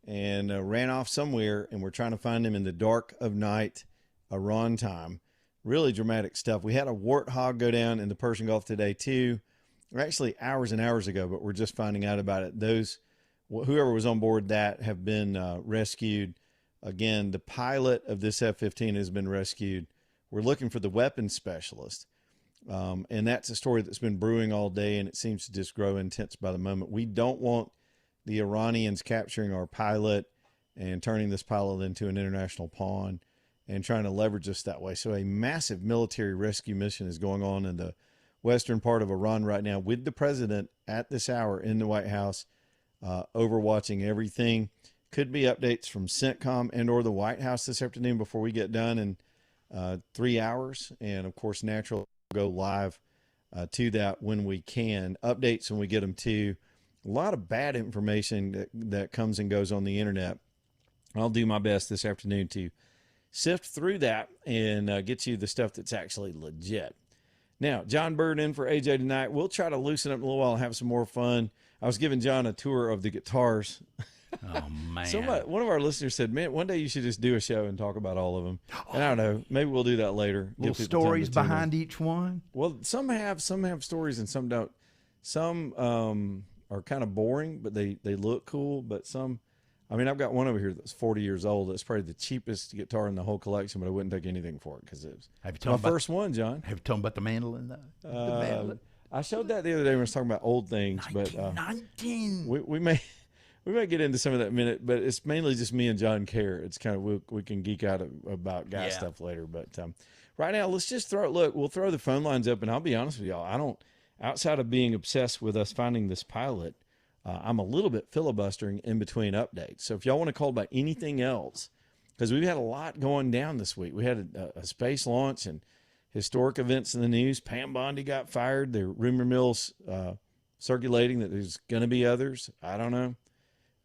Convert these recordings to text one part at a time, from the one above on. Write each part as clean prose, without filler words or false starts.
and ran off somewhere, and we're trying to find him in the dark of night, Iran time. Really dramatic stuff. We had a warthog go down in the Persian Gulf today too, or actually hours and hours ago, but we're just finding out about it. Whoever was on board that have been rescued. Again, the pilot of this F-15 has been rescued. We're looking for the weapons specialist. And that's a story that's been brewing all day, and it seems to just grow intense by the moment. We don't want the Iranians capturing our pilot and turning this pilot into an international pawn and trying to leverage us that way. So a massive military rescue mission is going on in the western part of Iran right now, with the president at this hour in the White House, overwatching everything. Could be updates from CENTCOM and or the White House this afternoon before we get done in 3 hours. And, of course, Natural will go live to that when we can. Updates when we get them too. A lot of bad information that comes and goes on the internet. I'll do my best this afternoon to sift through that and get you the stuff that's actually legit. Now, John Bird in for AJ tonight. We'll try to loosen up a little while and have some more fun. I was giving John a tour of the guitars. Oh, man. One of our listeners said, man, one day you should just do a show and talk about all of them. And I don't know. Maybe we'll do that later. Little stories behind each one? Well, some have stories and some don't. Some are kind of boring, but they look cool. But some, I mean, I've got one over here that's 40 years old. That's probably the cheapest guitar in the whole collection, but I wouldn't take anything for it because it was my first one, John. Have you told them about the mandolin, though? The mandolin? I showed that the other day when I was talking about old things. 19. But we may get into some of that in a minute, but it's mainly just me and John Kerr. It's kind of, we can geek out about guy stuff later. But right now, let's just we'll throw the phone lines up, and I'll be honest with y'all. Outside of being obsessed with us finding this pilot, I'm a little bit filibustering in between updates. So if y'all want to call about anything else, because we've had a lot going down this week. We had a space launch and historic events in the news. Pam Bondi got fired. There are rumor mills circulating that there's going to be others. I don't know.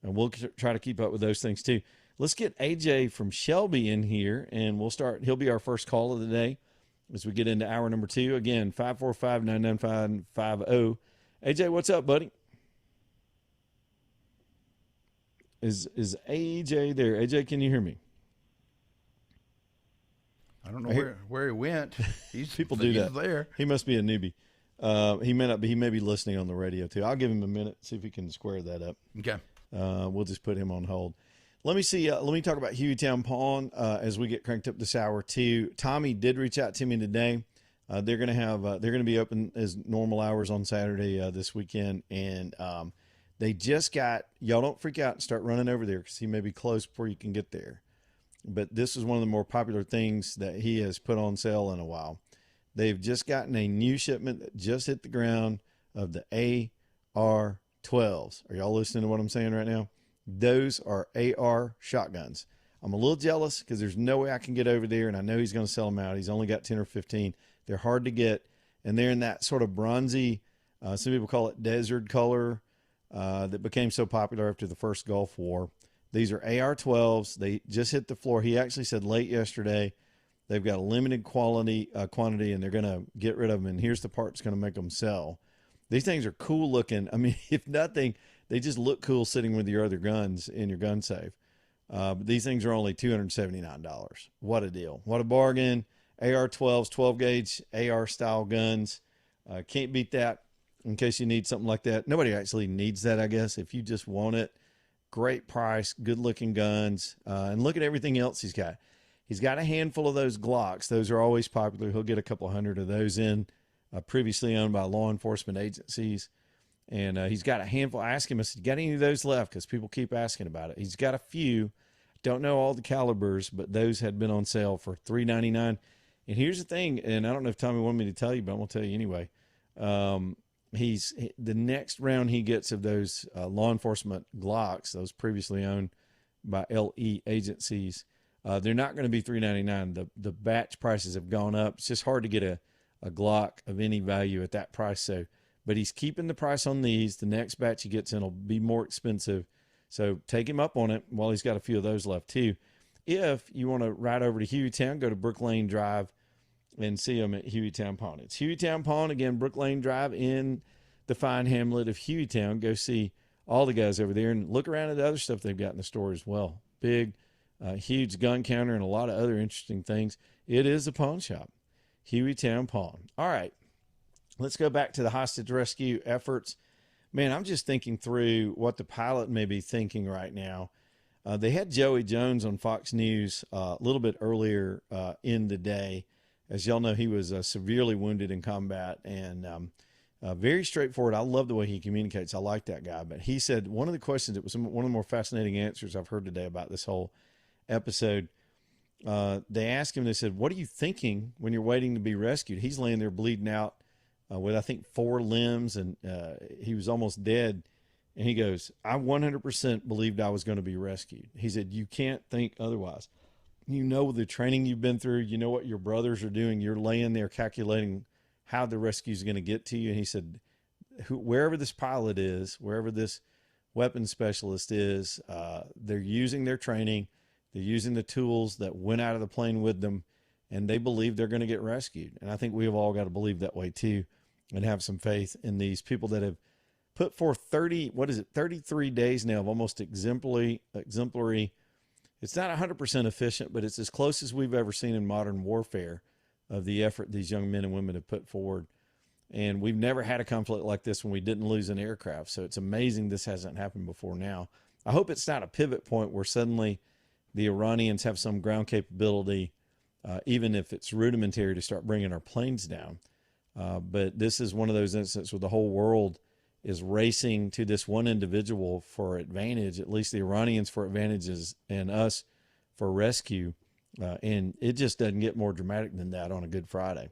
And we'll try to keep up with those things too. Let's get AJ from Shelby in here, and we'll start. He'll be our first call of the day as we get into hour number 2. Again, 545-995-50. AJ, what's up, buddy? Is AJ there? AJ, can you hear me? I don't know where he went. People do that. There. He must be a newbie. He may not be. He may be listening on the radio too. I'll give him a minute, see if he can square that up. Okay. We'll just put him on hold. Let me see. Let me talk about Hueytown Pawn as we get cranked up this hour too. Tommy did reach out to me today. They're going to have. They're going to be open as normal hours on Saturday this weekend, and they just got. Y'all don't freak out and start running over there because he may be closed before you can get there. But this is one of the more popular things that he has put on sale in a while. They've just gotten a new shipment that just hit the ground of the AR-12s. Are y'all listening to what I'm saying right now? Those are AR shotguns. I'm a little jealous because there's no way I can get over there, and I know he's going to sell them out. He's only got 10 or 15. They're hard to get, and they're in that sort of bronzy, some people call it desert color, that became so popular after the first Gulf War. These are AR-12s. They just hit the floor. He actually said late yesterday they've got a limited quantity, and they're going to get rid of them, and here's the part that's going to make them sell. These things are cool looking. I mean, if nothing, they just look cool sitting with your other guns in your gun safe. But these things are only $279. What a deal. What a bargain. AR-12s, 12-gauge AR-style guns. Can't beat that in case you need something like that. Nobody actually needs that, I guess. If you just want it, great price, good-looking guns. And look at everything else he's got. He's got a handful of those Glocks. Those are always popular. He'll get a couple hundred of those in, previously owned by law enforcement agencies. And he's got a handful. I asked him, I said, you got any of those left? Because people keep asking about it. He's got a few. Don't know all the calibers, but those had been on sale for $399. And here's the thing, and I don't know if Tommy wanted me to tell you, but I'm going to tell you anyway. The next round he gets of those law enforcement Glocks, those previously owned by LE agencies, they're not going to be $399. The batch prices have gone up. It's just hard to get a Glock of any value at that price. So, but he's keeping the price on these. The next batch he gets in will be more expensive. So take him up on it while he's got a few of those left too. If you want to ride over to Hueytown, go to Brook Lane Drive and see him at Hueytown Pawn. It's Hueytown Pawn, again, Brook Lane Drive in the fine hamlet of Hueytown. Go see all the guys over there, and look around at the other stuff they've got in the store as well. Big, huge gun counter and a lot of other interesting things. It is a pawn shop, Hueytown Pawn. All right, let's go back to the hostage rescue efforts. Man, I'm just thinking through what the pilot may be thinking right now. They had Joey Jones on Fox News a little bit earlier in the day. As y'all know, he was severely wounded in combat and very straightforward. I love the way he communicates. I like that guy. But he said one of the questions, it was one of the more fascinating answers I've heard today about this whole episode. They asked him, they said, what are you thinking when you're waiting to be rescued? He's laying there bleeding out with, I think, 4 limbs, and he was almost dead. And he goes, I 100% believed I was going to be rescued. He said, you can't think otherwise. You know the training you've been through. You know what your brothers are doing. You're laying there calculating how the rescue is going to get to you. And he said, wherever this pilot is, wherever this weapons specialist is, they're using their training. They're using the tools that went out of the plane with them, and they believe they're going to get rescued. And I think we've all got to believe that way too, and have some faith in these people that have put forth 33 days now of almost exemplary. It's not 100% efficient, but it's as close as we've ever seen in modern warfare of the effort these young men and women have put forward. And we've never had a conflict like this when we didn't lose an aircraft. So it's amazing this hasn't happened before now. I hope it's not a pivot point where suddenly the Iranians have some ground capability, even if it's rudimentary, to start bringing our planes down. But this is one of those instances where the whole world is racing to this one individual for advantage, at least the Iranians for advantages and us for rescue. And it just doesn't get more dramatic than that on a Good Friday.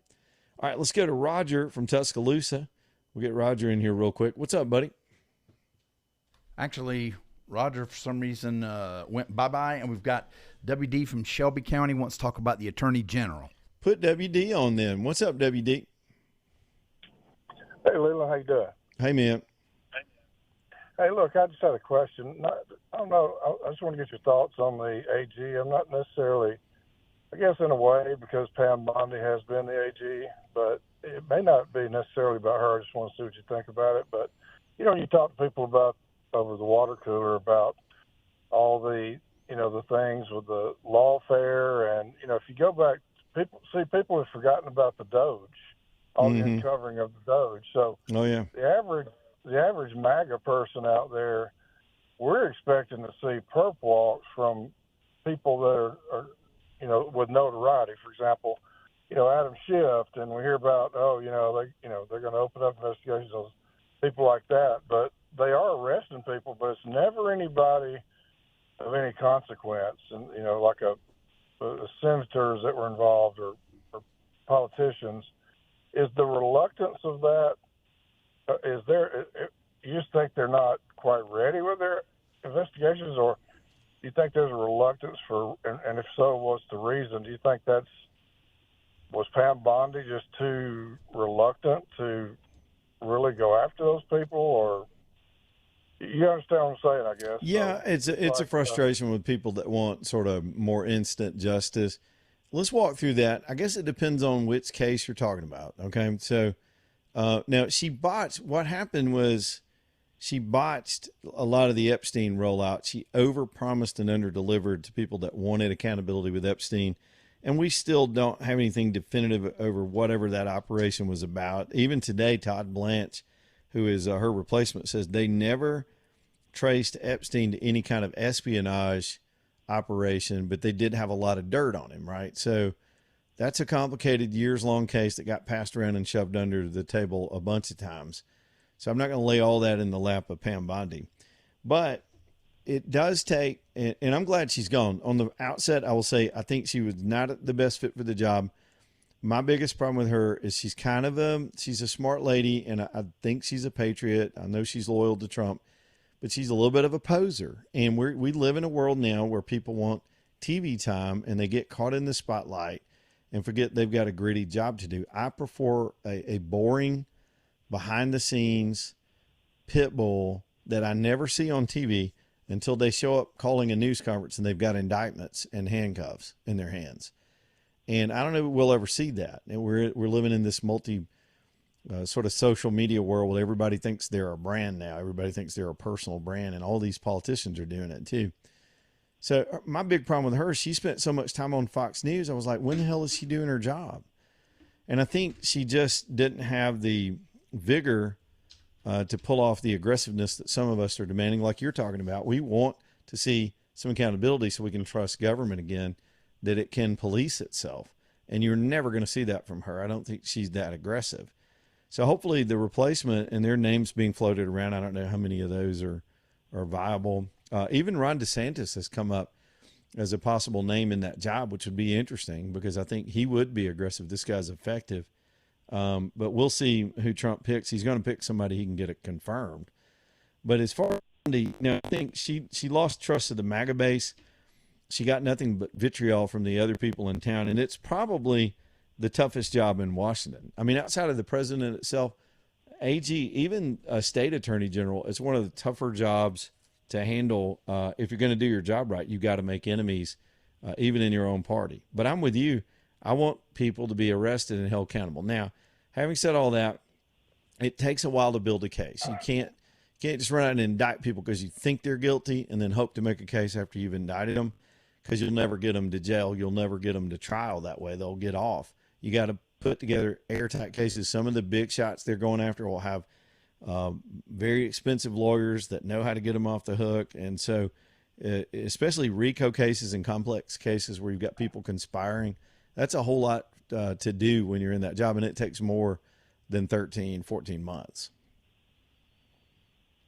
All right, let's go to Roger from Tuscaloosa. We'll get Roger in here real quick. What's up, buddy? Actually, Roger, for some reason, went bye-bye, and we've got WD from Shelby County wants to talk about the Attorney General. Put WD on then. What's up, WD? Hey, Leland, how you doing? Hey, man. Hey, look, I just had a question. I don't know. I just want to get your thoughts on the AG. I'm not necessarily, I guess in a way, because Pam Bondi has been the AG, but it may not be necessarily about her. I just want to see what you think about it. But, you know, you talk to people about over the water cooler about all the, you know, the things with the lawfare. And, you know, if you go back, people have forgotten about the Doge, all the uncovering of the Doge. So oh, yeah. The average MAGA person out there, we're expecting to see perp walks from people that are, you know, with notoriety. For example, you know, Adam Schiff, and we hear about, they're going to open up investigations on people like that. But they are arresting people, but it's never anybody of any consequence. And, you know, like the senators that were involved or politicians. Is the reluctance of that, you just think they're not quite ready with their investigations, or do you think there's a reluctance and if so, what's the reason? Do you think was Pam Bondi just too reluctant to really go after those people, or you understand what I'm saying, I guess? Yeah, so it's a frustration with people that want sort of more instant justice. Let's walk through that. I guess it depends on which case you're talking about. Okay. So, now what happened was she botched a lot of the Epstein rollout. She overpromised and underdelivered to people that wanted accountability with Epstein. And we still don't have anything definitive over whatever that operation was about. Even today, Todd Blanche, who is her replacement, says they never traced Epstein to any kind of espionage operation, but they did have a lot of dirt on him, right? So that's a complicated years-long case that got passed around and shoved under the table a bunch of times. So I'm not going to lay all that in the lap of Pam Bondi. But it does take, and I'm glad she's gone. On the outset, I will say I think she was not the best fit for the job. My biggest problem with her is she's a smart lady, and I think she's a patriot. I know she's loyal to Trump, but she's a little bit of a poser. And we live in a world now where people want TV time, and they get caught in the spotlight and forget they've got a gritty job to do. I prefer a boring, behind-the-scenes pit bull that I never see on TV until they show up calling a news conference and they've got indictments and handcuffs in their hands. And I don't know if we'll ever see that. And we're living in this sort of social media world where everybody thinks they're a brand now. Everybody thinks they're a personal brand, and all these politicians are doing it too. So my big problem with her, she spent so much time on Fox News. I was like, when the hell is she doing her job? And I think she just didn't have the vigor to pull off the aggressiveness that some of us are demanding, like you're talking about. We want to see some accountability so we can trust government again, that it can police itself. And you're never going to see that from her. I don't think she's that aggressive. So hopefully the replacement, and their names being floated around, I don't know how many of those are viable. Even Ron DeSantis has come up as a possible name in that job, which would be interesting because I think he would be aggressive. This guy's effective. But we'll see who Trump picks. He's going to pick somebody he can get it confirmed. But as far as I think she lost trust of the MAGA base. She got nothing but vitriol from the other people in town, and it's probably the toughest job in Washington. I mean, outside of the president itself, AG, even a state attorney general, it's one of the tougher jobs to handle. If you're going to do your job right, you got to make enemies, even in your own party. But I'm with you. I want people to be arrested and held accountable. Now, having said all that, it takes a while to build a case. You can't just run out and indict people because you think they're guilty and then hope to make a case after you've indicted them, because you'll never get them to jail. You'll never get them to trial that way. They'll get off. You got to put together airtight cases. Some of the big shots they're going after will have very expensive lawyers that know how to get them off the hook. And so especially RICO cases and complex cases where you've got people conspiring, that's a whole lot to do when you're in that job, and it takes more than 13, 14 months.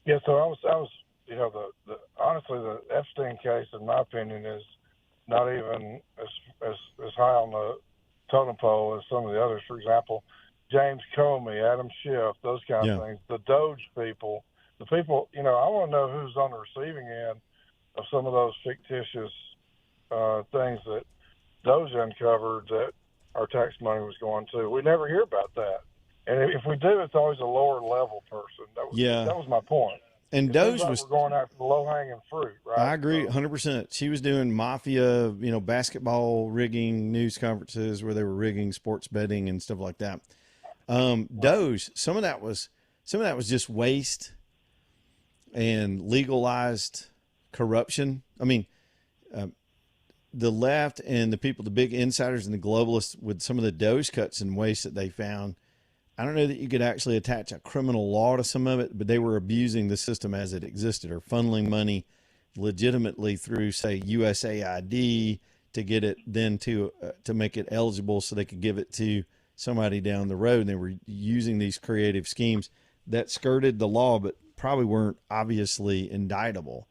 Yeah, so I was honestly, the Epstein case, in my opinion, is not even as high on the totem pole as some of the others. For example, James Comey, Adam Schiff, those kind of things. The Doge people, the people, I want to know who's on the receiving end of some of those fictitious things that Doge uncovered that our tax money was going to. We never hear about that. And if we do, it's always a lower level person. That was my point. And Doge was going after the low hanging fruit, right? I agree 100%. She was doing mafia, basketball rigging news conferences where they were rigging sports betting and stuff like that. Doge, some of that was just waste and legalized corruption. I mean, the left and the people, the big insiders and the globalists, with some of the Doge cuts and waste that they found, I don't know that you could actually attach a criminal law to some of it, but they were abusing the system as it existed, or funneling money legitimately through, say, USAID to get it then to make it eligible so they could give it to somebody down the road. And they were using these creative schemes that skirted the law, but probably weren't obviously indictable.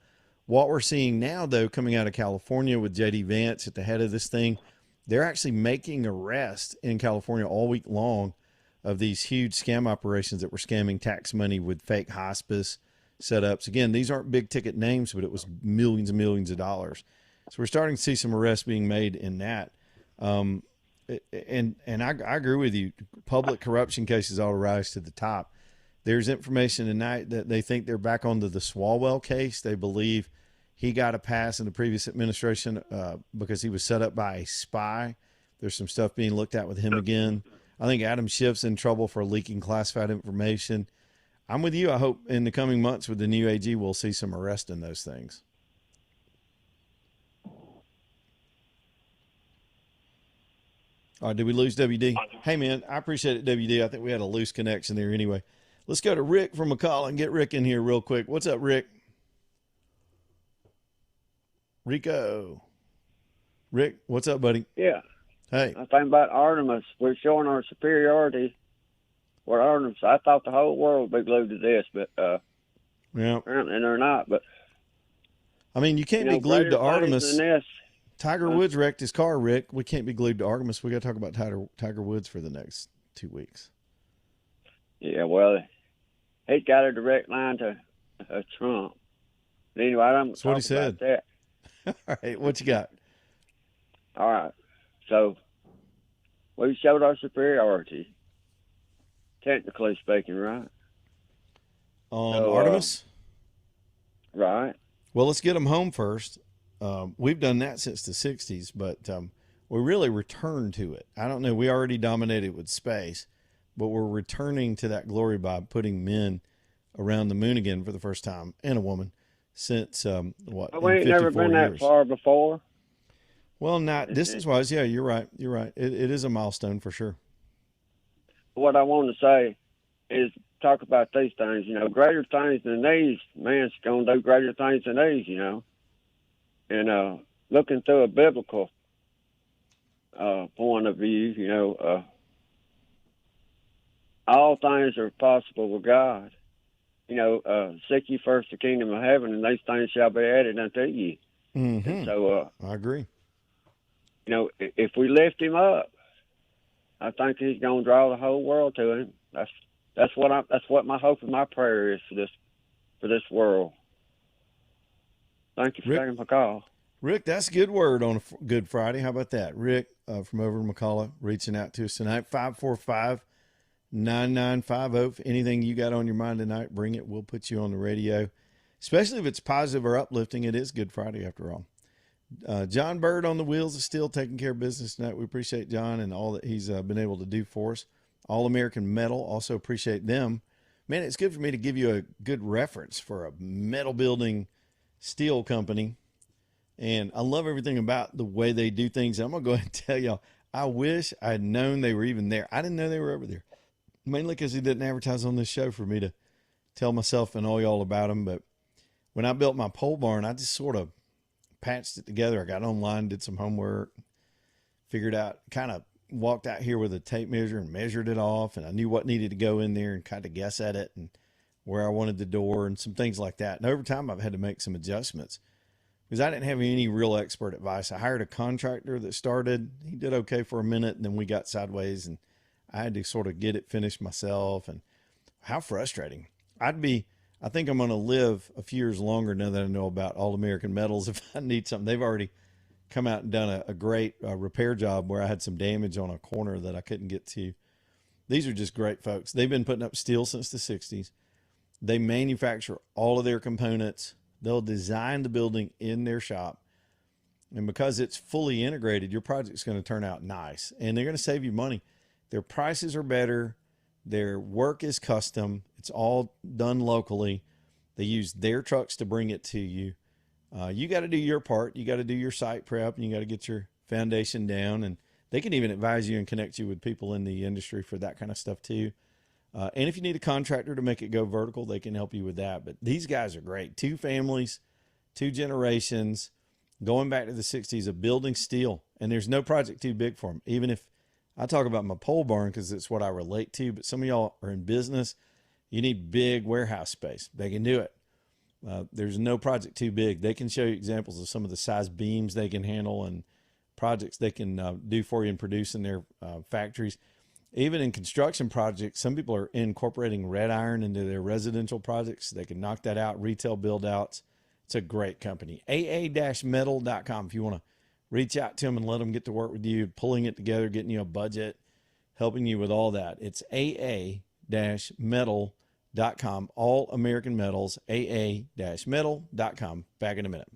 What we're seeing now, though, coming out of California with J.D. Vance at the head of this thing, they're actually making arrests in California all week long of these huge scam operations that were scamming tax money with fake hospice setups. Again, these aren't big ticket names, but it was millions and millions of dollars. So we're starting to see some arrests being made in that. And I agree with you. Public corruption cases ought to rise to the top. There's information tonight that they think they're back onto the Swalwell case. They believe he got a pass in the previous administration because he was set up by a spy. There's some stuff being looked at with him again. I think Adam Schiff's in trouble for leaking classified information. I'm with you. I hope in the coming months with the new AG, we'll see some arrest in those things. All right, did we lose WD? Hey, man, I appreciate it, WD. I think we had a loose connection there anyway. Let's go to Rick from McCall and get Rick in here real quick. What's up, Rick? Rico. Rick, what's up, buddy? Yeah. Hey. I think about Artemis. We're showing our superiority. We're Artemis. I thought the whole world would be glued to this, but apparently they're not. But I mean, you can't be glued to Artemis. Tiger Woods wrecked his car, Rick. We can't be glued to Artemis. We got to talk about Tiger Woods for the next 2 weeks. Yeah, well, he's got a direct line to Trump. But anyway, I don't That's what he said. That. All right, what you got? All right. So we showed our superiority, technically speaking, right? On Artemis? Right. Well, let's get them home first. We've done that since the 60s, but we really returned to it. I don't know. We already dominated with space, but we're returning to that glory by putting men around the moon again for the first time, and a woman, since Well, we ain't never been that far before. Well, not distance-wise. Yeah, you're right. You're right. It is a milestone for sure. What I want to say is talk about these things. You know, greater things than these. Man's going to do greater things than these, you know. And looking through a biblical point of view, you know, all things are possible with God. You know, seek ye first the kingdom of heaven, and these things shall be added unto you. Mm-hmm. And so, I agree. You know, if we lift him up, I think he's going to draw the whole world to him. That's what my hope and my prayer is for this world. Thank you for taking my call. Rick, that's a good word on a Good Friday. How about that? Rick from over in McCullough reaching out to us tonight. 545-9950. If anything you got on your mind tonight, bring it. We'll put you on the radio, especially if it's positive or uplifting. It is Good Friday after all. John Bird on the wheels is still taking care of business tonight. We appreciate John and all that he's been able to do for us. All American Metal, also appreciate them. Man, it's good for me to give you a good reference for a metal building steel company. And I love everything about the way they do things. I'm going to go ahead and tell y'all, I wish I had known they were even there. I didn't know they were over there, mainly because he didn't advertise on this show for me to tell myself and all y'all about them. But when I built my pole barn, I just sort of patched it together. I got online, did some homework, figured out, kind of walked out here with a tape measure and measured it off. And I knew what needed to go in there and kind of guess at it and where I wanted the door and some things like that. And over time, I've had to make some adjustments because I didn't have any real expert advice. I hired a contractor that started. He did okay for a minute, and then we got sideways, and I had to sort of get it finished myself. And how frustrating. I think I'm going to live a few years longer now that I know about All American Metals. If I need something, they've already come out and done a great repair job where I had some damage on a corner that I couldn't get to. These are just great folks. They've been putting up steel since the 60s. They manufacture all of their components. They'll design the building in their shop. And because it's fully integrated, your project's going to turn out nice. And they're going to save you money. Their prices are better. Their work is custom. It's all done locally. They use their trucks to bring it to you. You got to do your part. You got to do your site prep, and you got to get your foundation down. And they can even advise you and connect you with people in the industry for that kind of stuff too. And if you need a contractor to make it go vertical, they can help you with that. But these guys are great. 2 families, 2 generations, going back to the 60s of building steel. And there's no project too big for them. Even if I talk about my pole barn because it's what I relate to, but some of y'all are in business. You need big warehouse space. They can do it. There's no project too big. They can show you examples of some of the size beams they can handle and projects they can do for you and produce in their factories. Even in construction projects, some people are incorporating red iron into their residential projects. They can knock that out, retail build outs. It's a great company. aa-metal.com. If you want to reach out to them and let them get to work with you, pulling it together, getting you a budget, helping you with all that. It's aa-metal.com. All American Metals, aa-metal.com. Back in a minute.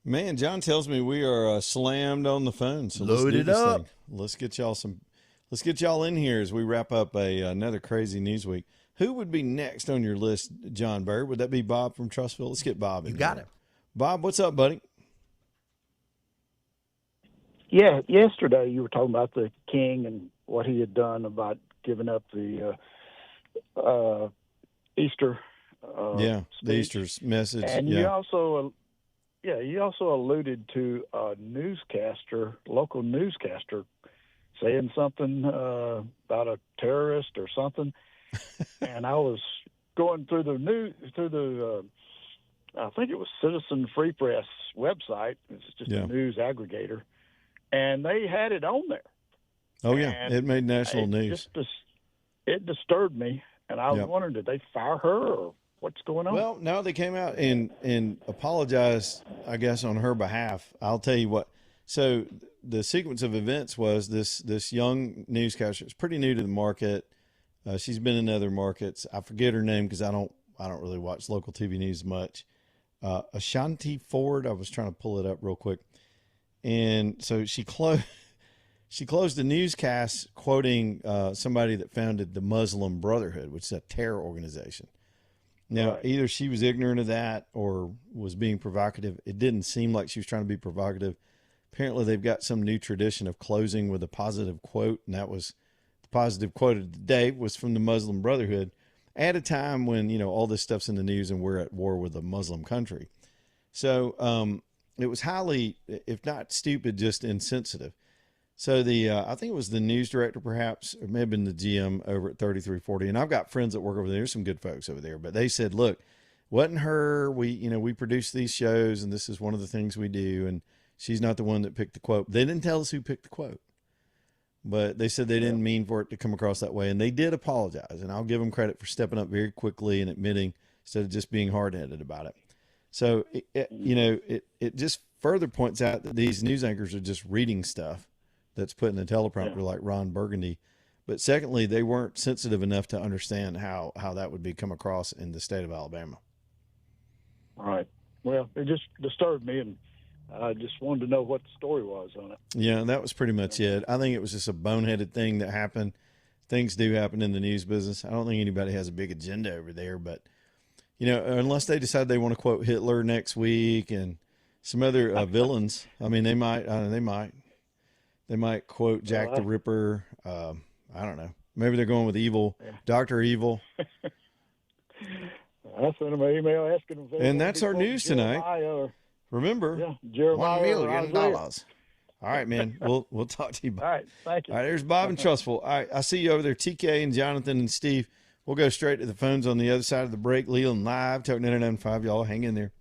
Man, John tells me we are slammed on the phone, so let's Load do it this up. thing. Let's get y'all some. Let's get y'all in here as we wrap up another crazy news week. Who would be next on your list, John Bird? Would that be Bob from Trustville? Let's get Bob in. You got here. it. Bob, what's up, buddy? Yeah, yesterday you were talking about the king and what he had done about giving up the Easter. Yeah, the speech. Easter's message. And yeah, you also alluded to a local newscaster, saying something about a terrorist or something. And I was going through I think it was Citizen Free Press website. It's just a news aggregator, and they had it on there. Oh and yeah, it made national news. It disturbed me, and I was wondering, did they fire her or what's going on? Well, no, they came out and apologized, I guess, on her behalf. I'll tell you what. So the sequence of events was this young newscaster. It's pretty new to the market. She's been in other markets. I forget her name because I don't really watch local TV news much. Ashanti Ford. I was trying to pull it up real quick, and so she closed the newscast quoting somebody that founded the Muslim Brotherhood, which is a terror organization. Now, either she was ignorant of that or was being provocative. It didn't seem like she was trying to be provocative. Apparently, they've got some new tradition of closing with a positive quote, and that was the positive quote of the day was from the Muslim Brotherhood at a time when, all this stuff's in the news and we're at war with a Muslim country. So it was highly, if not stupid, just insensitive. So I think it was the news director, perhaps, or may have been the GM over at 3340. And I've got friends that work over there. There's some good folks over there, but they said, look, wasn't her. We produce these shows and this is one of the things we do. And she's not the one that picked the quote. They didn't tell us who picked the quote, but they said they didn't mean for it to come across that way. And they did apologize. And I'll give them credit for stepping up very quickly and admitting instead of just being hard-headed about it. So, it just further points out that these news anchors are just reading stuff that's put in the teleprompter like Ron Burgundy. But secondly, they weren't sensitive enough to understand how that would be come across in the state of Alabama. All right. Well, it just disturbed me, and I just wanted to know what the story was on it. Yeah, that was pretty much it. I think it was just a boneheaded thing that happened. Things do happen in the news business. I don't think anybody has a big agenda over there, but, unless they decide they want to quote Hitler next week and some other villains, I mean, they might. They might quote Jack the Ripper. I don't know. Maybe they're going with Evil, Dr. Evil. I sent them an email asking them. And that's our news tonight. Remember, Jeremiah $1 million. All right, man. We'll talk to you. All right, thank you. All right, there's Bob and Trustful. All right, I see you over there, TK and Jonathan and Steve. We'll go straight to the phones on the other side of the break. Leland live, Talk 99.5. Y'all hang in there.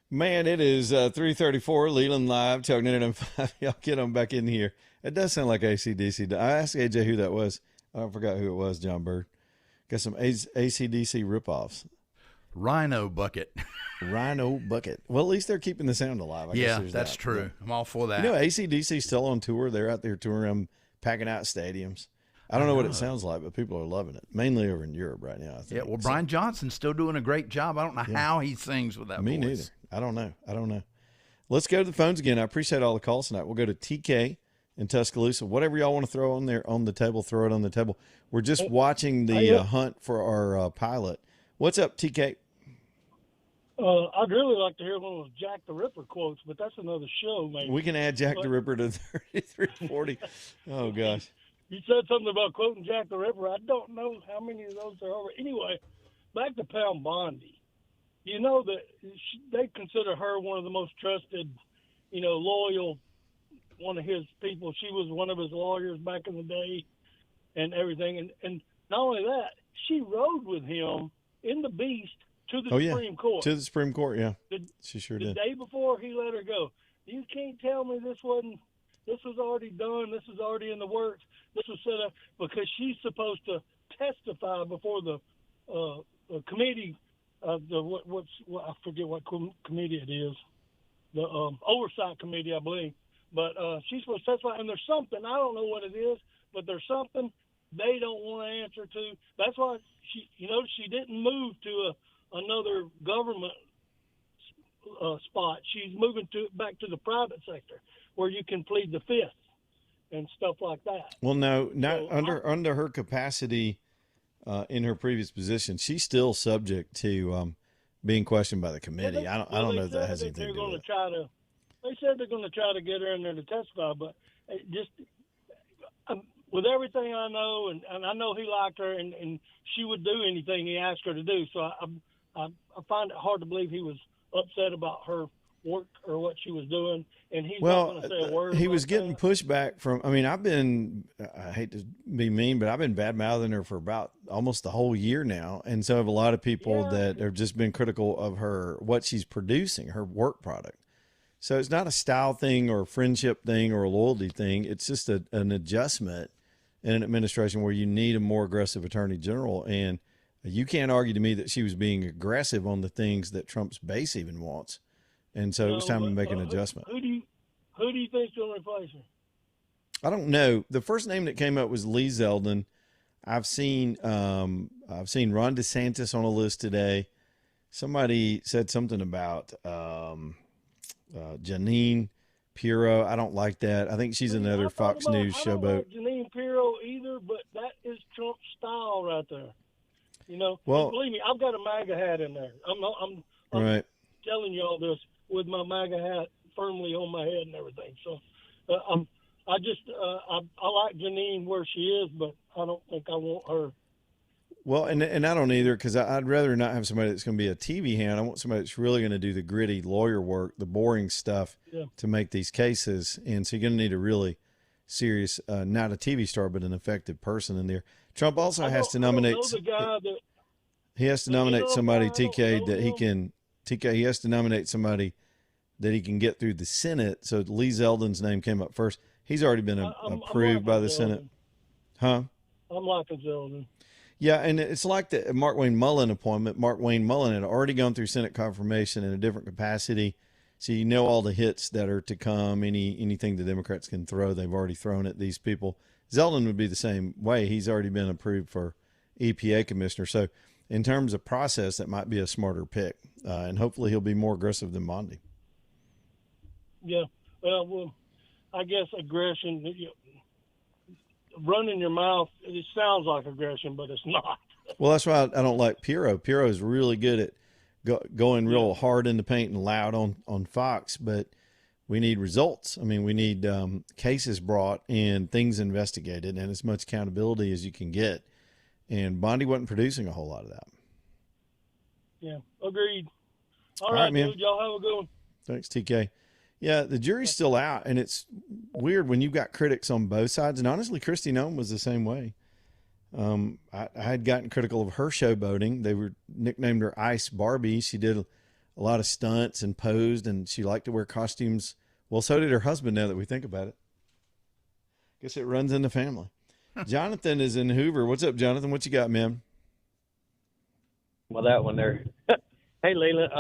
Man, it is 3:34. Leland live, talking it on 5. Y'all get on back in here. It does sound like AC/DC. I asked AJ who that was. I forgot who it was. John Bird. Got some AC/DC ripoffs. Rhino Bucket. Rhino Bucket. Well, at least they're keeping the sound alive. I guess there's that's that. true. I'm all for that. You know, AC/DC still on tour. They're out there touring, packing out stadiums. I don't know what it sounds like, but people are loving it. Mainly over in Europe right now, I think. Yeah, well, Brian Johnson's still doing a great job. I don't know how he sings with that Me voice. neither. I don't know. Let's go to the phones again. I appreciate all the calls tonight. We'll go to TK in Tuscaloosa. Whatever y'all want to throw on there on the table, throw it on the table. We're just watching the hunt for our pilot. What's up, TK? I'd really like to hear one of those Jack the Ripper quotes, but that's another show, maybe. We can add Jack the Ripper to 3340. Oh, gosh. You said something about quoting Jack the Ripper. I don't know how many of those there are. Anyway, back to Pam Bondi. You know that they consider her one of the most trusted, loyal, one of his people. She was one of his lawyers back in the day and everything. And not only that, she rode with him in the Beast to the Supreme Court. To the Supreme Court, yeah. She sure did. The day before he let her go. You can't tell me this was already done. This was already in the works. This was set up because she's supposed to testify before the committee. I forget what committee it is. The oversight committee, I believe. But she's supposed to testify, and there's something, I don't know what it is, but there's something they don't want to answer to. That's why she didn't move to another government spot. She's moving back to the private sector where you can plead the fifth and stuff like that. Well, no, not under her capacity in her previous position. She's still subject to being questioned by the committee. I don't know if that has anything to do with it. They said they're going to try to get her in there to testify, but just with everything I know, and I know he liked her, and she would do anything he asked her to do. So I find it hard to believe he was upset about her work or what she was doing, and he's not going to say a word. He was getting pushback from. I mean, I hate to be mean, but I've been bad mouthing her for about almost the whole year now, and so have a lot of people that have just been critical of what she's producing, her work product. So it's not a style thing or a friendship thing or a loyalty thing. It's just an adjustment in an administration where you need a more aggressive attorney general. And you can't argue to me that she was being aggressive on the things that Trump's base even wants. And so it was time to make an adjustment. Who do you think's going to replace her? I don't know. The first name that came up was Lee Zeldin. I've seen Ron DeSantis on a list today. Somebody said something about Janine Pirro. I don't like that. I think she's another Fox News showboat. I don't like Janine Pirro either, but that is Trump's style right there. Well, believe me, I've got a MAGA hat in there. I'm right. telling you all this with my MAGA hat firmly on my head and everything. So I like Janine where she is, but I don't think I want her. Well, and I don't either, because I'd rather not have somebody that's going to be a TV hand. I want somebody that's really going to do the gritty lawyer work, the boring stuff to make these cases. And so you're going to need a really serious, not a TV star, but an effective person in there. Trump also has to nominate. He has to nominate somebody, TK, that he can. TK, he has to nominate somebody that he can get through the Senate. So Lee Zeldin's name came up first. He's already been approved by the Senate. Huh? I'm liking Zeldin. Yeah, and it's like the Mark Wayne Mullen appointment. Mark Wayne Mullen had already gone through Senate confirmation in a different capacity, so you know all the hits that are to come. Anything the Democrats can throw, they've already thrown at these people. Zeldin would be the same way. He's already been approved for EPA commissioner. So in terms of process, that might be a smarter pick, and hopefully he'll be more aggressive than Bondi. Yeah, well, I guess aggression. Running your mouth, it sounds like aggression, but it's not. Well, that's why I don't like Pirro. Pirro is really good at going real hard in the paint and loud on Fox, but we need results. I mean, we need cases brought and things investigated and as much accountability as you can get. And Bondi wasn't producing a whole lot of that. Yeah, agreed. All right, man. Dude, y'all have a good one. Thanks, TK. Yeah, the jury's still out, and it's weird when you've got critics on both sides. And honestly, Kristi Noem was the same way. I had gotten critical of her showboating. They nicknamed her Ice Barbie. She did a lot of stunts and posed, and she liked to wear costumes. Well, so did her husband, now that we think about it. Guess it runs in the family. Jonathan is in Hoover. What's up, Jonathan? What you got, man? Well, that one there. Hey, Leland.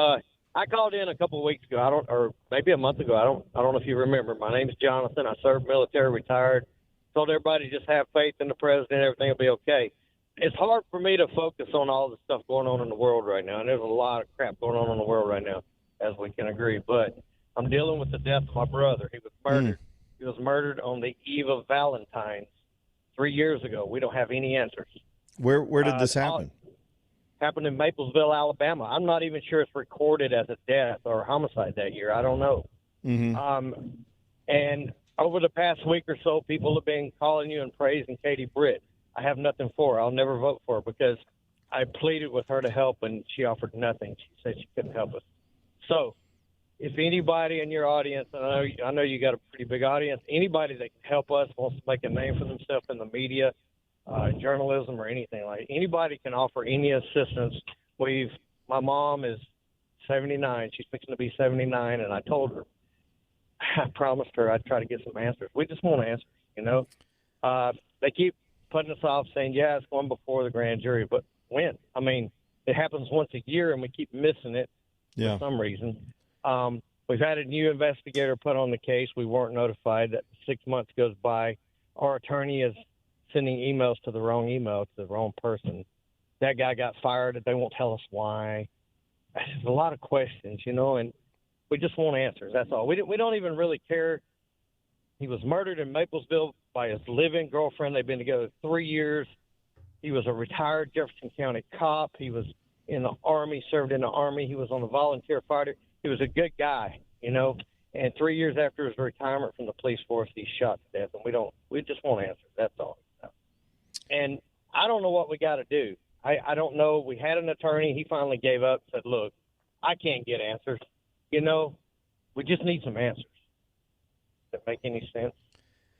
I called in a couple of weeks ago. Or maybe a month ago. I don't know if you remember. My name's Jonathan. I served military, retired. Told everybody just have faith in the president. Everything will be okay. It's hard for me to focus on all the stuff going on in the world right now, and there's a lot of crap going on in the world right now, as we can agree. But I'm dealing with the death of my brother. He was murdered. He was murdered on the eve of Valentine's 3 years ago. We don't have any answers. Where did this happen? Happened in Maplesville, Alabama. I'm not even sure it's recorded as a death or a homicide that year. I don't know. And over the past week or so, people have been calling you and praising Katie Britt. I have nothing for her. I'll never vote for her because I pleaded with her to help, and she offered nothing. She said she couldn't help us. So if anybody in your audience, and I know you got a pretty big audience, anybody that can help us, wants to make a name for themselves in the media, journalism or anything, like anybody can offer any assistance. My mom is 79. She's fixing to be 79, and I told her, I promised her I'd try to get some answers. We just want answers, you know. They keep putting us off, saying, yeah, it's going before the grand jury, but when? I mean, it happens once a year, and we keep missing it for some reason. We've had a new investigator put on the case. We weren't notified. That 6 months goes by. Our attorney is sending emails to the wrong email to the wrong person. That guy got fired. They won't tell us why. There's a lot of questions, you know, and we just want answers. That's all. We don't even really care. He was murdered in Maplesville by his living girlfriend. They've been together 3 years. He was a retired Jefferson County cop. He was in the Army, served in the Army. He was on a volunteer fighter. He was a good guy, you know. And 3 years after his retirement from the police force, he's shot to death. And we just want answers. That's all. And I don't know what we got to do. I don't know. We had an attorney. He finally gave up, said, look, I can't get answers. You know, we just need some answers. Does that make any sense?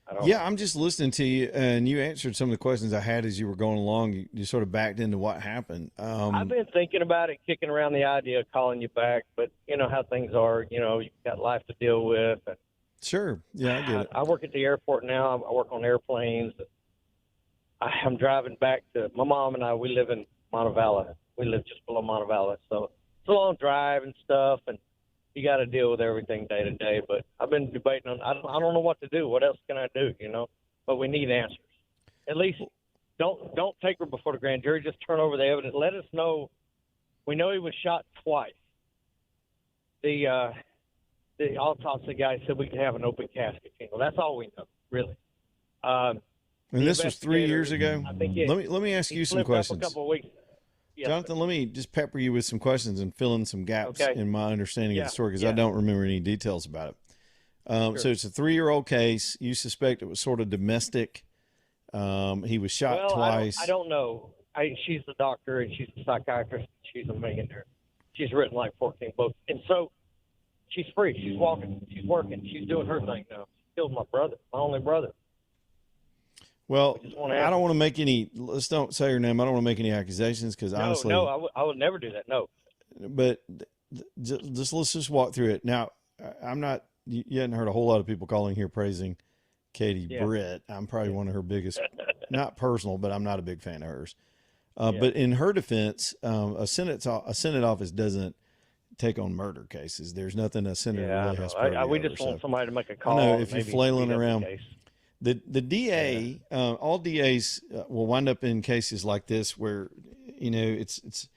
I'm just listening to you, and you answered some of the questions I had as you were going along. You sort of backed into what happened. I've been thinking about it, kicking around the idea of calling you back, but you know how things are. You know, you've got life to deal with. And sure. Yeah, I get it. I work at the airport now. I work on airplanes. I'm driving back to my mom and I. We live in Montevallo. We live just below Montevallo, so it's a long drive and stuff, and you got to deal with everything day to day. But I've been debating on. I don't know what to do. What else can I do? You know, but we need answers. At least don't take her before the grand jury. Just turn over the evidence. Let us know. We know he was shot twice. The autopsy guy said we could have an open casket. You know, that's all we know, really. And this was 3 years ago. I think let me ask you some questions. A couple of weeks. Yes, Jonathan, let me just pepper you with some questions and fill in some gaps in my understanding of the story, because I don't remember any details about it. So it's a 3-year-old case. You suspect it was sort of domestic. He was shot twice. I don't know. She's the doctor and she's the psychiatrist. She's a millionaire. She's written like 14 books. And so she's free. She's walking. She's working. She's doing her thing now. She killed my brother, my only brother. Well, I don't want to make any. Let's don't say her name. I don't want to make any accusations because honestly, I would never do that. No. But let's just walk through it. Now, I'm not. You hadn't heard a whole lot of people calling here praising Katie Britt. I'm probably one of her biggest, not personal, but I'm not a big fan of hers. But in her defense, a Senate office doesn't take on murder cases. There's nothing a senator really has to we just want somebody to make a call. I know if you're flailing around. The DA, all DAs will wind up in cases like this where, you know, it's.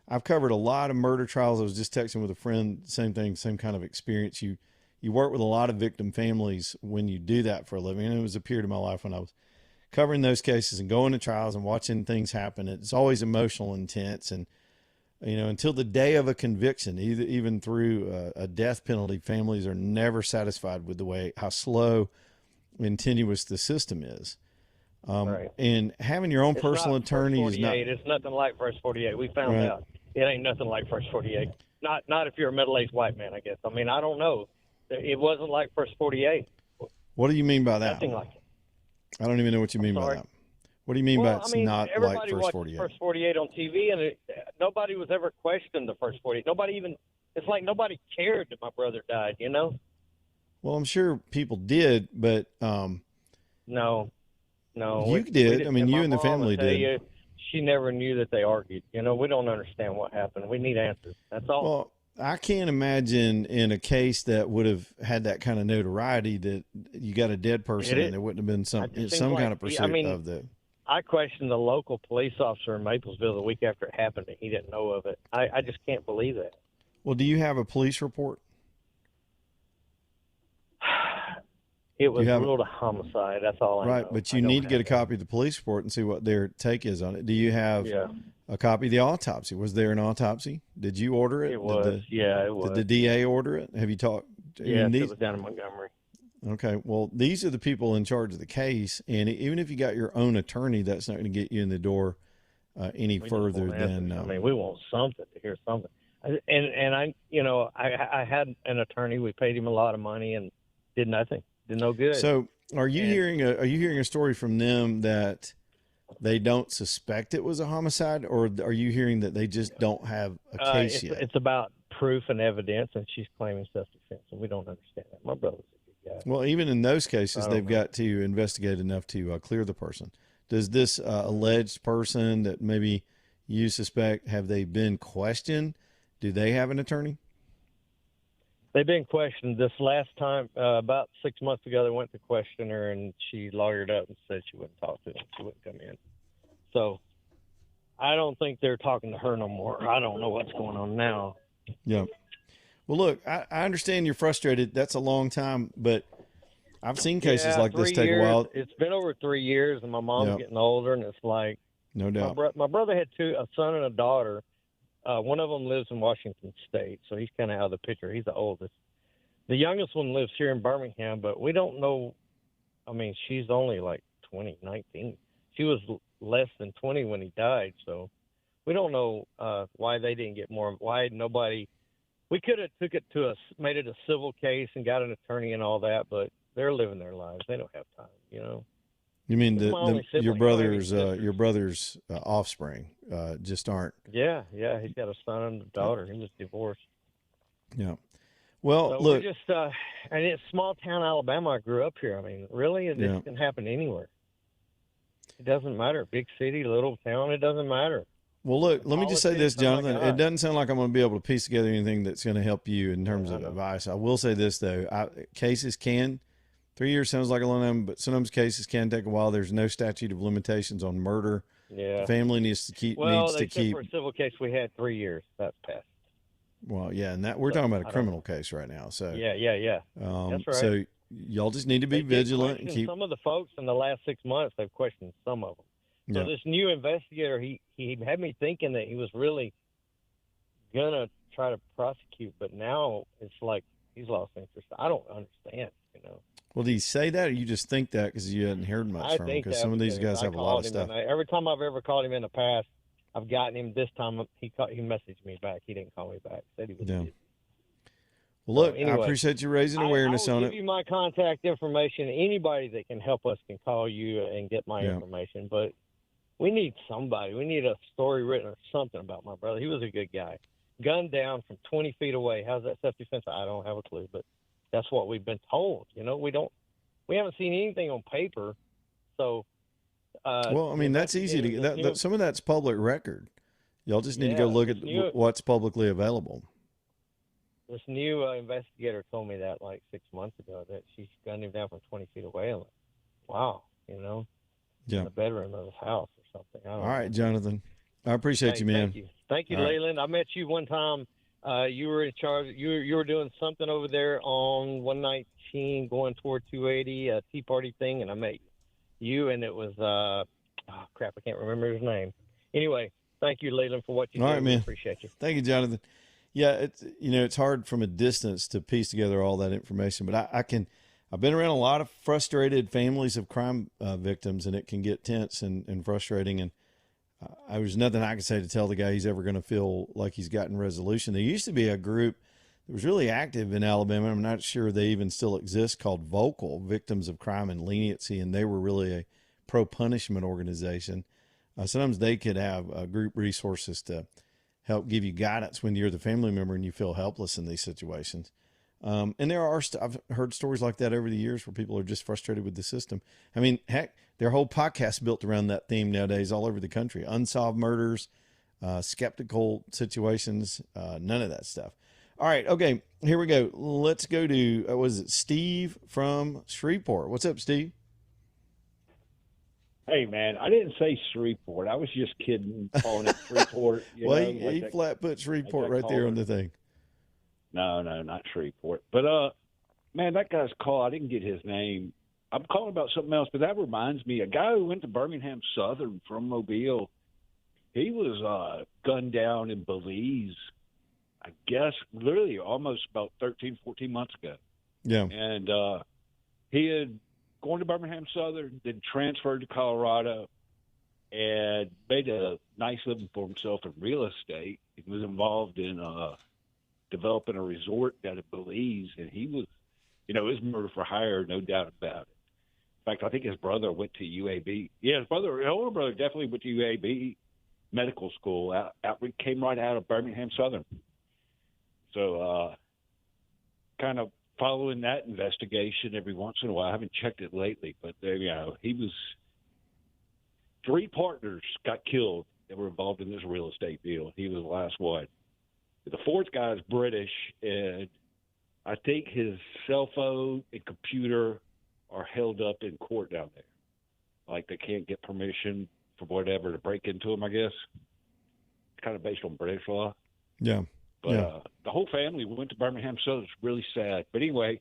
I've covered a lot of murder trials. I was just texting with a friend, same thing, same kind of experience. You work with a lot of victim families when you do that for a living. And it was a period of my life when I was covering those cases and going to trials and watching things happen. It's always emotional, intense, and you know, until the day of a conviction, even through a death penalty, families are never satisfied with how slow and tenuous the system is. And having your own personal attorney is not. It's nothing like First 48. We found out it ain't nothing like First 48. Not if you're a middle-aged white man, I guess. I mean, I don't know. It wasn't like First 48. What do you mean by that? Nothing like it. I don't even know what you mean by that. What do you mean by it's not like First 48? First 48 on TV, and nobody was ever questioned the First 48. Nobody even It's like nobody cared that my brother died, you know? Well, I'm sure people did, but No. you did. I mean, and you my and the mom, family I tell did. you, she never knew that they argued. You know, we don't understand what happened. We need answers. That's all. Well, I can't imagine in a case that would have had that kind of notoriety that you got a dead person and there wouldn't have been It just some seems kind like of pursuit of the. I questioned the local police officer in Maplesville the week after it happened, and he didn't know of it. I just can't believe that. Well, do you have a police report? It was ruled a homicide. That's all I know. Right, but you need to get a copy of the police report and see what their take is on it. Do you have a copy of the autopsy? Was there an autopsy? Did you order it? It was. It was. Did the DA order it? Have you talked? Yes, it was down in Montgomery. Okay, well, these are the people in charge of the case, and even if you got your own attorney, that's not going to get you in the door any further than. I mean, we want something to hear something. And I, you know, I had an attorney. We paid him a lot of money and did nothing. Did no good. So, are you hearing a story from them that they don't suspect it was a homicide, or are you hearing that they just don't have a case yet? It's about proof and evidence, and she's claiming self-defense, and we don't understand that. My brother's a good guy. Well, even in those cases, they've got to investigate enough to clear the person. Does this alleged person that maybe you suspect, have they been questioned? Do they have an attorney? They've been questioned. This last time, about 6 months ago, they went to question her, and she lawyered up and said she wouldn't talk to them. She wouldn't come in. So I don't think they're talking to her no more. I don't know what's going on now. Yeah. Well, look, I understand you're frustrated. That's a long time, but I've seen cases like this take a while. It's been over 3 years, and my mom's getting older, and it's like, no doubt. My brother had a son and a daughter. One of them lives in Washington State, so he's kind of out of the picture. He's the oldest. The youngest one lives here in Birmingham, but we don't know. I mean, she's only like 19. She was less than 20 when he died, so we don't know why they didn't get more. Why nobody? We could have made it a civil case and got an attorney and all that, but they're living their lives. They don't have time, you know. You mean your brother's offspring just aren't? Yeah, he's got a son and a daughter. He was divorced. Yeah. Well, so look, we're just and it's small town Alabama. I grew up here. I mean, really, this can happen anywhere. It doesn't matter, big city, little town. It doesn't matter. Well, look, let me just say this, Jonathan. It doesn't sound like I'm going to be able to piece together anything that's going to help you in terms of advice. I will say this though: cases can. 3 years sounds like a long time, but sometimes cases can take a while. There's no statute of limitations on murder. Yeah. The family needs to keep. For a civil case, we had 3 years. That's passed. Well, yeah, and we're talking about a criminal case right now. So yeah. That's right. So y'all just need to be vigilant and keep. Some of the folks in the last 6 months, they've questioned some of them. So this new investigator, he had me thinking that he was really gonna try to prosecute, but now it's like he's lost interest. I don't understand, you know. Well, do you say that, or you just think that because you hadn't heard much from him? Because some of these guys have a lot of stuff. Every time I've ever called him in the past, I've gotten him. This time he messaged me back. He didn't call me back. Said he was busy. Well, look, anyway, I appreciate you raising awareness on it. I'll give you my contact information. Anybody that can help us can call you and get my information. But we need somebody. We need a story written or something about my brother. He was a good guy. Gunned down from 20 feet away. How's that self-defense? I don't have a clue, but that's what we've been told. You know, we haven't seen anything on paper. So, well, I mean, that's easy to get. Some of that's public record. Y'all just need to go look at what's publicly available. This new investigator told me that like 6 months ago that she gunned him down from 20 feet away. I'm like, wow, you know, in the bedroom of his house or something. All right, Jonathan. I appreciate you, man. Thank you, Leland. I met you one time. You were in charge. You were doing something over there on 119 going toward 280, a Tea Party thing, and I met you, and it was I can't remember his name. Anyway, thank you, Leland, for what you do. All right, man. Appreciate you. Thank you, Jonathan. Yeah, it's hard from a distance to piece together all that information, but I've been around a lot of frustrated families of crime victims, and it can get tense and frustrating. And there's nothing I can say to tell the guy he's ever going to feel like he's gotten resolution. There used to be a group that was really active in Alabama. I'm not sure they even still exist, called Vocal, Victims of Crime and Leniency, and they were really a pro-punishment organization. Sometimes they could have group resources to help give you guidance when you're the family member and you feel helpless in these situations. And there are, I've heard stories like that over the years where people are just frustrated with the system. I mean, heck, their whole podcast built around that theme nowadays all over the country. Unsolved murders, skeptical situations, none of that stuff. All right. Okay. Here we go. Let's go to, was it Steve from Shreveport? What's up, Steve? Hey, man, I didn't say Shreveport. I was just kidding, calling it Shreveport. Well, he flat put Shreveport right there on the thing. No, not Shreveport. But, man, that guy's call, I didn't get his name. I'm calling about something else, but that reminds me, a guy who went to Birmingham Southern from Mobile, he was gunned down in Belize, I guess, literally almost about 13, 14 months ago. Yeah. And he had gone to Birmingham Southern, then transferred to Colorado, and made a nice living for himself in real estate. He was involved in developing a resort down in Belize, and he was, it was murder for hire, no doubt about it. In fact, I think his brother went to UAB. Yeah, his older brother definitely went to UAB medical school. Came right out of Birmingham Southern. So, kind of following that investigation every once in a while. I haven't checked it lately, but he was 3 partners got killed that were involved in this real estate deal. He was the last one. The 4th guy is British, and I think his cell phone and computer are held up in court down there. Like they can't get permission for whatever to break into them, I guess. It's kind of based on British law. Yeah. But the whole family went to Birmingham, so it's really sad. But anyway,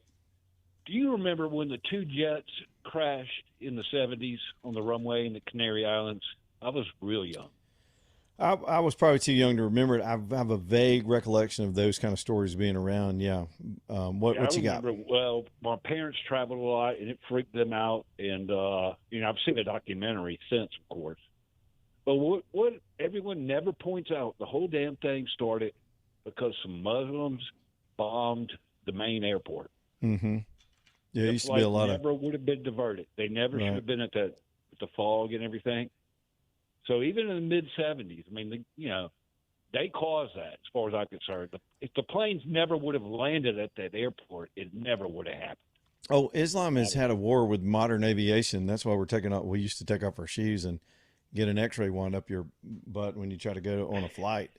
do you remember when the 2 jets crashed in the 70s on the runway in the Canary Islands? I was real young. I was probably too young to remember it. I have a vague recollection of those kind of stories being around. Yeah. What you got? Well, my parents traveled a lot, and it freaked them out. And, I've seen the documentary since, of course. But what everyone never points out, the whole damn thing started because some Muslims bombed the main airport. Mm-hmm. Yeah, it used to be a lot never would have been diverted. They never should have been at the fog and everything. So even in the mid-'70s, I mean, they caused that as far as I'm concerned. If the planes never would have landed at that airport, it never would have happened. Oh, Islam has had a war with modern aviation. That's why we used to take off our shoes and get an X-ray wound up your butt when you try to go on a flight.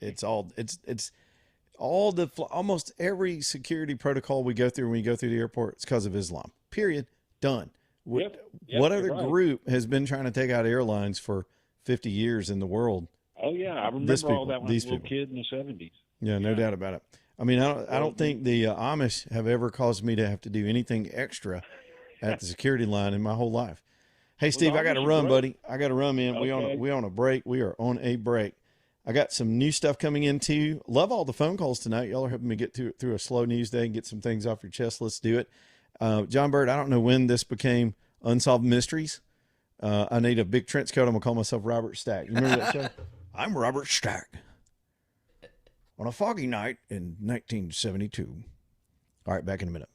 Almost every security protocol we go through when we go through the airport, it's because of Islam. Period. Done. Yep, what other group has been trying to take out airlines for 50 years in the world? Oh yeah, I remember all that when I was a little kid in the 70s. Yeah, no doubt about it. I mean, I don't think the Amish have ever caused me to have to do anything extra at the security line in my whole life. Hey, Steve, I got to run, buddy. I got to run, man. Okay. We on a break. We are on a break. I got some new stuff coming in too. Love all the phone calls tonight. Y'all are helping me get through a slow news day and get some things off your chest. Let's do it. John Bird, I don't know when this became Unsolved Mysteries. I need a big trench coat. I'm going to call myself Robert Stack. You remember that show? I'm Robert Stack. On a foggy night in 1972. All right, back in a minute.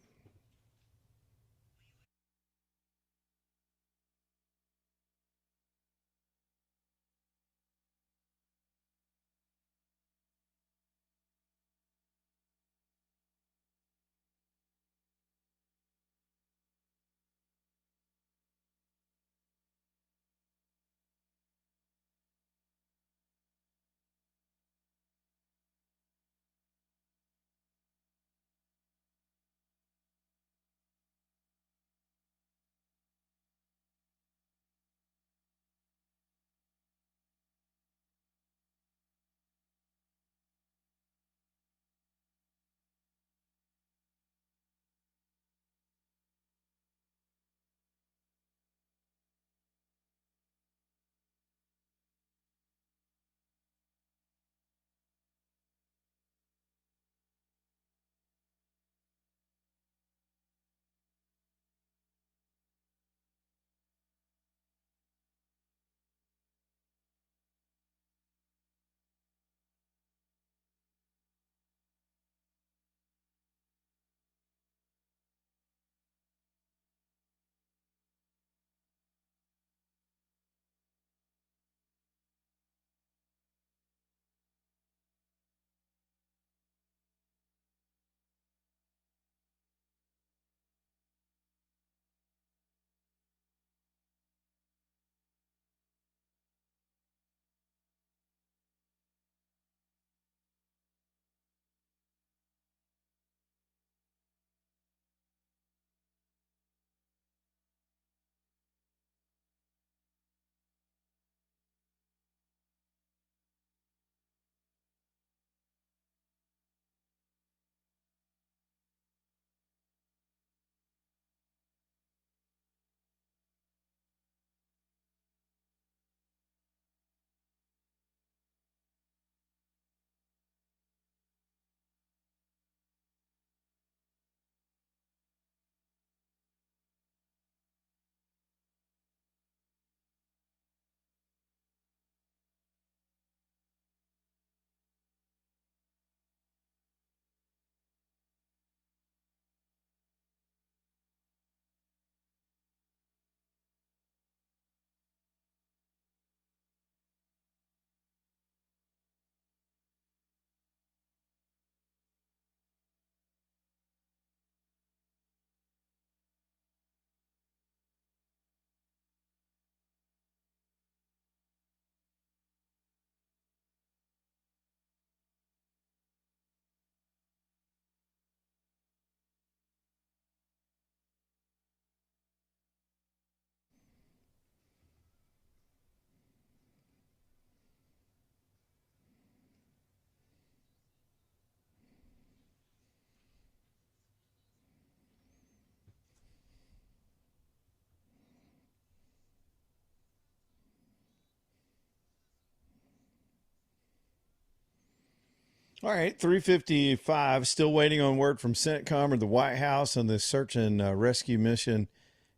All right, 3:55. Still waiting on word from CENTCOM or the White House on this search and rescue mission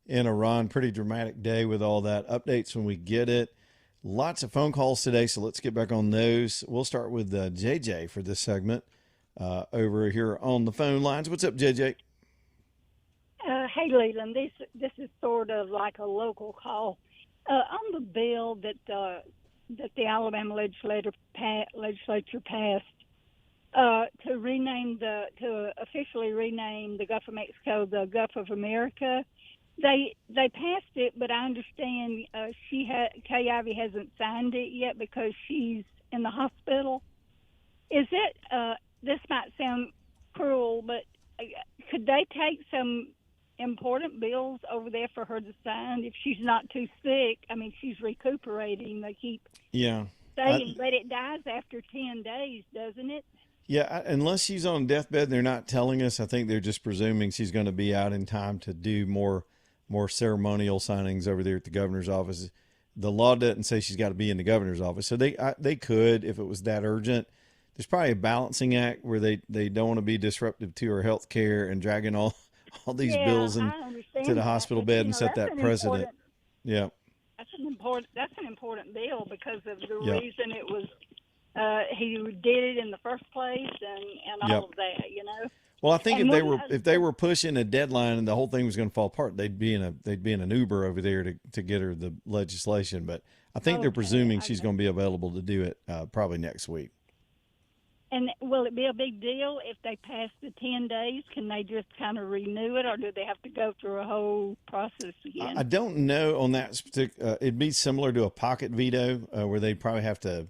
in Iran. Pretty dramatic day with all that. Updates when we get it. Lots of phone calls today, so let's get back on those. We'll start with JJ for this segment over here on the phone lines. What's up, JJ? Hey, Leland. This is sort of like a local call on the bill that the Alabama legislature passed. To officially rename the Gulf of Mexico the Gulf of America. They passed it, but I understand Kay Ivey hasn't signed it yet because she's in the hospital. Is it? This might sound cruel, but could they take some important bills over there for her to sign if she's not too sick? I mean, she's recuperating. They keep saying, but it dies after 10 days, doesn't it? Yeah, unless she's on deathbed, they're not telling us. I think they're just presuming she's going to be out in time to do more ceremonial signings over there at the governor's office. The law doesn't say she's got to be in the governor's office, so they could if it was that urgent. There's probably a balancing act where they don't want to be disruptive to her health care and dragging all these bills to the hospital bed and set that precedent. Yeah, that's an important bill because of the reason it was. He did it in the first place, and all of that, you know. Well, I think if they were pushing a deadline and the whole thing was going to fall apart, they'd be in an Uber over there to get her the legislation. But I think they're presuming she's going to be available to do it probably next week. And will it be a big deal if they pass the 10 days? Can they just kind of renew it, or do they have to go through a whole process again? I don't know on that particular. It'd be similar to a pocket veto where they'd probably have to.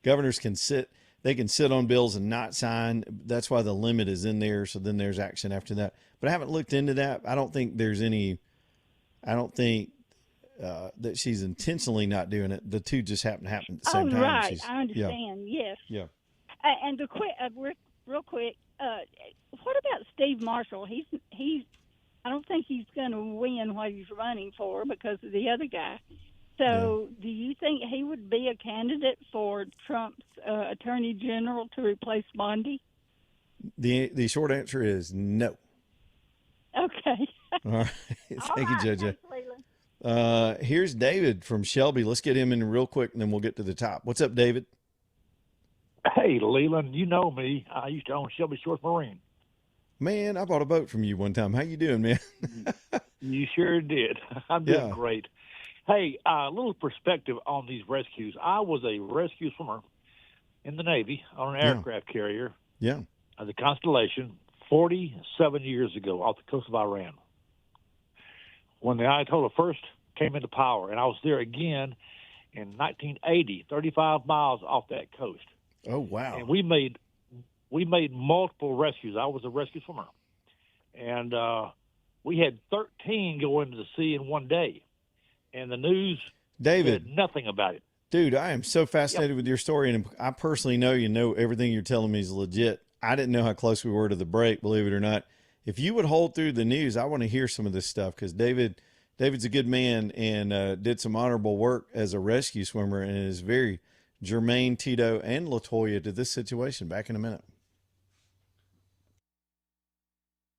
Governors can sit on bills and not sign. That's why the limit is in there. So then there's action after that. But I haven't looked into that. I don't think that she's intentionally not doing it. The two just happen to happen at the same time. Right. I understand. Yes. Yeah. And real quick, what about Steve Marshall? I don't think he's going to win what he's running for because of the other guy. So do you think he would be a candidate for Trump's attorney general to replace Bondi? The short answer is no. Okay. All right. Thank you, JJ. Thanks, here's David from Shelby. Let's get him in real quick, and then we'll get to the top. What's up, David? Hey, Leland. You know me. I used to own Shelby Shores Marine. Man, I bought a boat from you one time. How you doing, man? You sure did. I'm doing great. Hey, a little perspective on these rescues. I was a rescue swimmer in the Navy on an aircraft carrier. Yeah. The Constellation 47 years ago off the coast of Iran. When the Ayatollah first came into power, and I was there again in 1980, 35 miles off that coast. Oh, wow. And we made multiple rescues. I was a rescue swimmer. And we had 13 go into the sea in one day. And the news said nothing about it. Dude, I am so fascinated with your story, and I personally know everything you're telling me is legit. I didn't know how close we were to the break, believe it or not. If you would hold through the news, I want to hear some of this stuff because David's a good man and did some honorable work as a rescue swimmer and is very germane, Tito, and LaToya to this situation. Back in a minute.